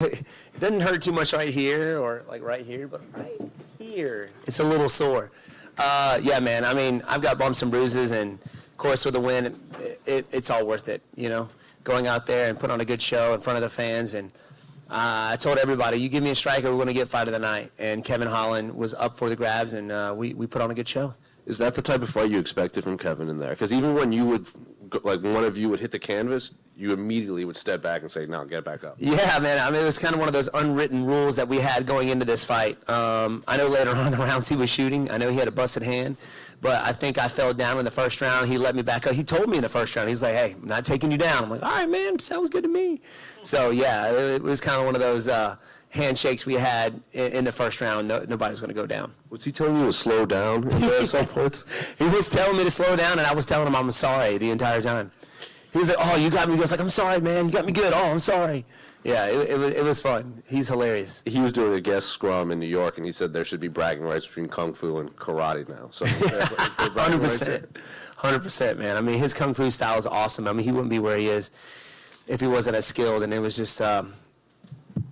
It doesn't hurt too much right here or like right here, but right here, it's a little sore. Yeah, man, I mean, I've got bumps and bruises, and of course with the win, it's all worth it, you know, going out there and put on a good show in front of the fans. And I told everybody, you give me a striker, we're going to get fight of the night. And Kevin Holland was up for the grabs, and we put on a good show. Is that the type of fight you expected from Kevin in there? Because even when you would, like, one of you would hit the canvas, you immediately would step back and say, no, get back up. Yeah, man. I mean, it was kind of one of those unwritten rules that we had going into this fight. I know later on in the rounds he was shooting. I know he had a busted hand, but I think I fell down in the first round. He let me back up. He told me in the first round, he's like, hey, I'm not taking you down. I'm like, all right, man, sounds good to me. So, yeah, it was kind of one of those handshakes we had in the first round. Nobody was going to go down. Was he telling you to slow down at some point? He was telling me to slow down, and I was telling him I'm sorry the entire time. He was like, oh, you got me. He was like, I'm sorry, man. You got me good. Oh, I'm sorry. Yeah, it was fun. He's hilarious. He was doing a guest scrum in New York, and he said there should be bragging rights between Kung Fu and karate now. So 100%. 100%, man. I mean, his Kung Fu style is awesome. I mean, he wouldn't be where he is if he wasn't as skilled, and it was just we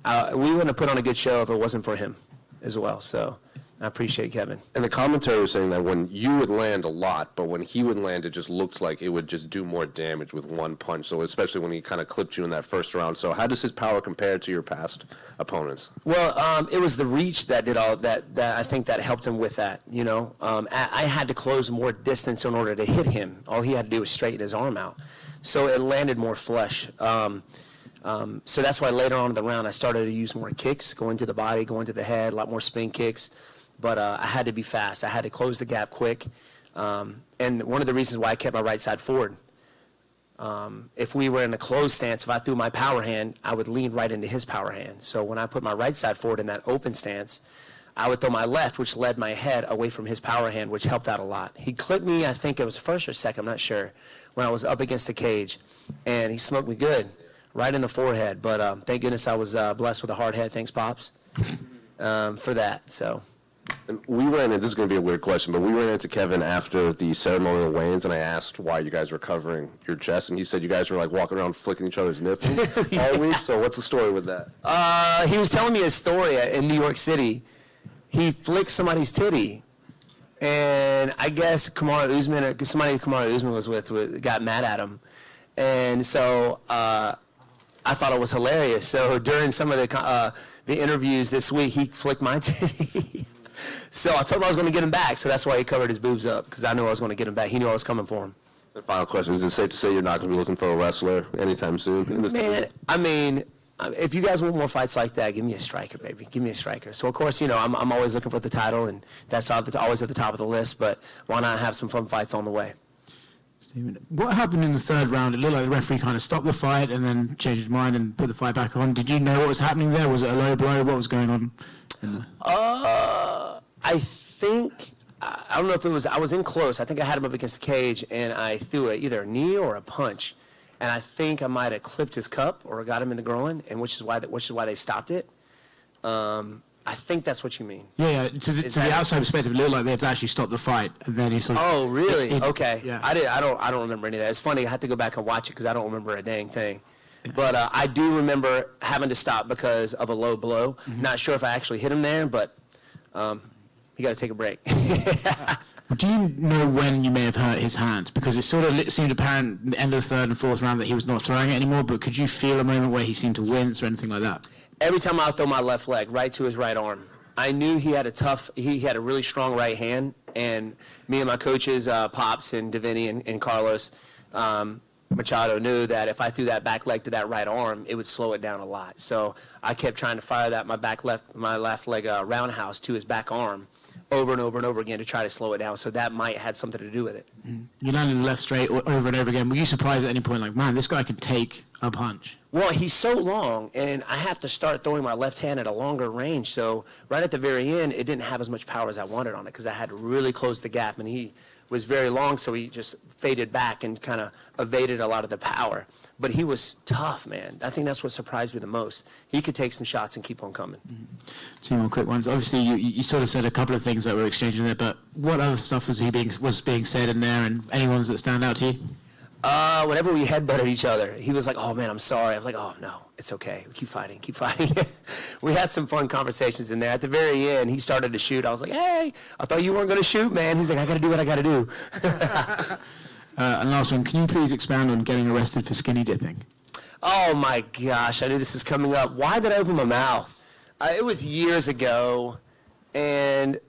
wouldn't have put on a good show if it wasn't for him as well. So I appreciate Kevin. And the commentary was saying that when you would land a lot, but when he would land, it just looked like it would just do more damage with one punch. So especially when he kind of clipped you in that first round. So how does his power compare to your past opponents? Well, it was the reach that did all that I think that helped him with that. You know, I had to close more distance in order to hit him. All he had to do was straighten his arm out. So it landed more flush. So that's why later on in the round I started to use more kicks, going to the body, going to the head, a lot more spin kicks. But I had to be fast. I had to close the gap quick. And one of the reasons why I kept my right side forward, if we were in a closed stance, if I threw my power hand, I would lean right into his power hand. So when I put my right side forward in that open stance, I would throw my left, which led my head away from his power hand, which helped out a lot. He clipped me, I think it was first or second, I'm not sure, when I was up against the cage. And he smoked me good, right in the forehead. But thank goodness I was blessed with a hard head. Thanks, Pops, for that. So. And we ran into, this is going to be a weird question, but we ran into Kevin after the ceremonial weigh-ins, and I asked why you guys were covering your chest, and he said you guys were like walking around flicking each other's nipples all week. So what's the story with that? He was telling me a story in New York City. He flicked somebody's titty, and I guess Kamaru Usman, or somebody Kamaru Usman was with, got mad at him, and so I thought it was hilarious. So during some of the interviews this week, he flicked my titty. So I told him I was going to get him back, so that's why he covered his boobs up, because I knew I was going to get him back. He knew I was coming for him. The final question, is it safe to say you're not going to be looking for a wrestler anytime soon? In this Man, I mean, if you guys want more fights like that, give me a striker, baby. Give me a striker. So, of course, you know, I'm always looking for the title, and that's always at the top of the list, but why not have some fun fights on the way? Steven, what happened in the third round? It looked like the referee kind of stopped the fight and then changed his mind and put the fight back on. Did you know what was happening there? Was it a low blow? What was going on? I think, I don't know if it was, I was in close. I think I had him up against the cage, and I threw either a knee or a punch. And I think I might have clipped his cup or got him in the groin, and which is why they stopped it. I think that's what you mean. Yeah. To the outside perspective, it looked like they had to actually stop the fight, and then he sort of. Oh, really? Okay. Yeah. I don't remember any of that. It's funny. I had to go back and watch it because I don't remember a dang thing. Yeah. But I do remember having to stop because of a low blow. Mm-hmm. Not sure if I actually hit him there, but you got to take a break. Do you know when you may have hurt his hand? Because it sort of seemed apparent at the end of the third and fourth round that he was not throwing it anymore, but could you feel a moment where he seemed to wince or anything like that? Every time I throw my left leg right to his right arm, I knew he had a really strong right hand, and me and my coaches, Pops and Davini and Carlos Machado, knew that if I threw that back leg to that right arm, it would slow it down a lot. So I kept trying to fire my left leg roundhouse to his back arm over and over and over again to try to slow it down. So that might have something to do with it. You landed left straight over and over again. Were you surprised at any point, like, man, this guy could take a punch? Well, he's so long, and I have to start throwing my left hand at a longer range. So right at the very end, it didn't have as much power as I wanted on it because I had to really close the gap, and he was very long, so he just faded back and kind of evaded a lot of the power. But he was tough, man. I think that's what surprised me the most. He could take some shots and keep on coming. Two more quick ones. Obviously, you sort of said a couple of things that were exchanged in there, but what other stuff was being said in there, and any ones that stand out to you? Whenever we headbutted each other, he was like, "Oh man, I'm sorry." I was like, "Oh no, it's okay. Keep fighting, keep fighting." We had some fun conversations in there. At the very end, he started to shoot. I was like, "Hey, I thought you weren't going to shoot, man." He's like, "I got to do what I got to do." And last one, can you please expand on getting arrested for skinny dipping? Oh my gosh, I knew this was coming up. Why did I open my mouth? It was years ago, and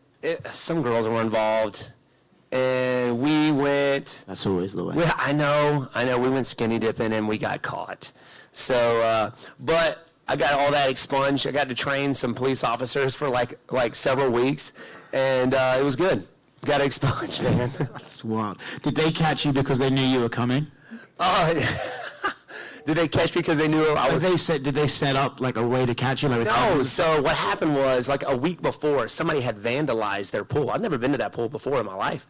some girls were involved. And we went. That's always the way. I know. We went skinny dipping and we got caught. So, but I got all that expunged. I got to train some police officers for like several weeks, and it was good. Got expunged, man. That's wild. Did they catch you because they knew you were coming? Did they catch me because they knew I was? Did they set up like a way to catch you? Like No. So what happened was like a week before, somebody had vandalized their pool. I've never been to that pool before in my life,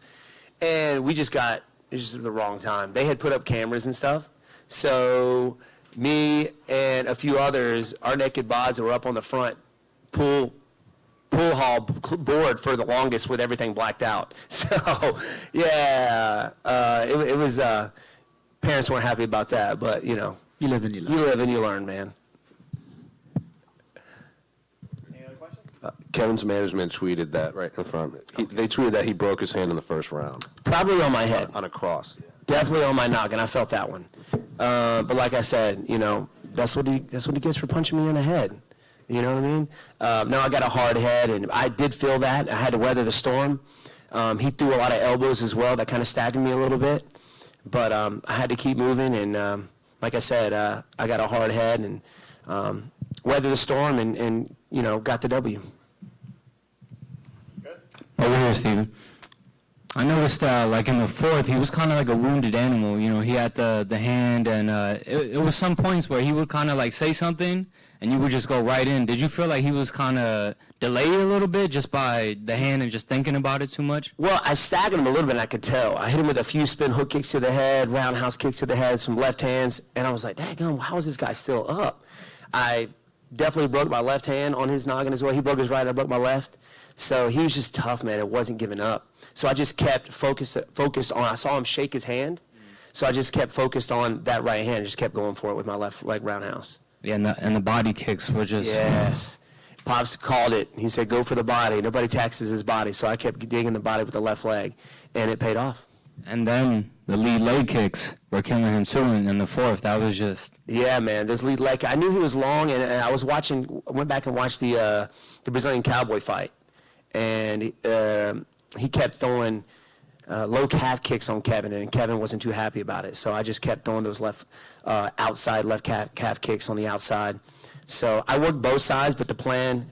and we just got it was just the wrong time. They had put up cameras and stuff. So me and a few others, our naked bods were up on the front pool hall board for the longest with everything blacked out. So yeah, it was. Parents weren't happy about that, but you know. You live and you learn. You live and you learn, man. Any other questions? Kevin's management tweeted that right in front. They tweeted that he broke his hand in the first round. Probably on my head. On a cross. Definitely on my noggin. I felt that one. But like I said, you know, that's what he gets for punching me in the head. You know what I mean? No, I got a hard head, and I did feel that. I had to weather the storm. He threw a lot of elbows as well. That kind of staggered me a little bit. But I had to keep moving, and like I said, I got a hard head and weathered the storm and you know, got the W. Good. Over here, Steven. I noticed like in the fourth, he was kind of like a wounded animal. You know, he had the hand, and it was some points where he would kind of like say something, and you would just go right in. Did you feel like he was kind of delayed a little bit just by the hand and just thinking about it too much? Well, I staggered him a little bit, and I could tell. I hit him with a few spin hook kicks to the head, roundhouse kicks to the head, some left hands, and I was like, daggone, how is this guy still up? I definitely broke my left hand on his noggin as well. He broke his right, I broke my left. So he was just tough, man. It wasn't giving up. So I just kept focused on, I saw him shake his hand, so I just kept focused on that right hand, just kept going for it with my left leg roundhouse. Yeah, and the body kicks were just... Yes. Pops called it. He said, go for the body. Nobody taxes his body. So I kept digging the body with the left leg, and it paid off. And then the lead leg kicks were killing him too in the fourth. That was just... Yeah, man. This lead leg, I knew he was long, and I went back and watched the Brazilian Cowboy fight. And he kept throwing low calf kicks on Kevin, and Kevin wasn't too happy about it. So I just kept throwing those outside left calf kicks on the outside. So I worked both sides, but the plan,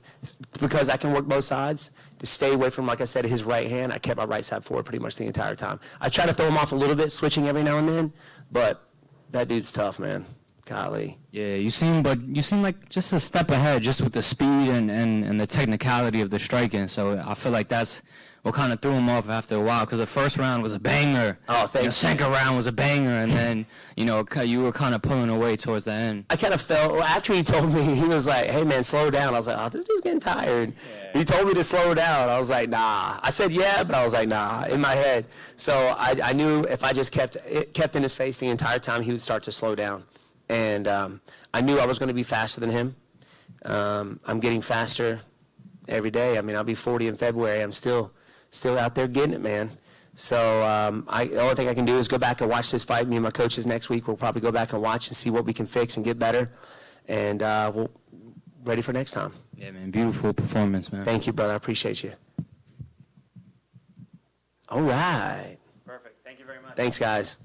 because I can work both sides, to stay away from, like I said, his right hand, I kept my right side forward pretty much the entire time. I try to throw him off a little bit, switching every now and then, but that dude's tough, man. Golly. Yeah, you seem like just a step ahead, just with the speed and the technicality of the striking. So I feel like that's what kind of threw him off after a while, because the first round was a banger. Oh, thanks. The second round was a banger, and then you were kind of pulling away towards the end. I kind of felt, well, after he told me, he was like, hey man, slow down. I was like, oh, this dude's getting tired. Yeah. He told me to slow down. I was like, nah. I said yeah, but I was like, nah, in my head. So I knew if I just kept in his face the entire time, he would start to slow down. And I knew I was going to be faster than him. I'm getting faster every day. I mean, I'll be 40 in February. I'm still out there getting it, man. So the only thing I can do is go back and watch this fight. Me and my coaches next week will probably go back and watch and see what we can fix and get better. And we'll ready for next time. Yeah, man. Beautiful performance, man. Thank you, brother. I appreciate you. All right. Perfect. Thank you very much. Thanks, guys.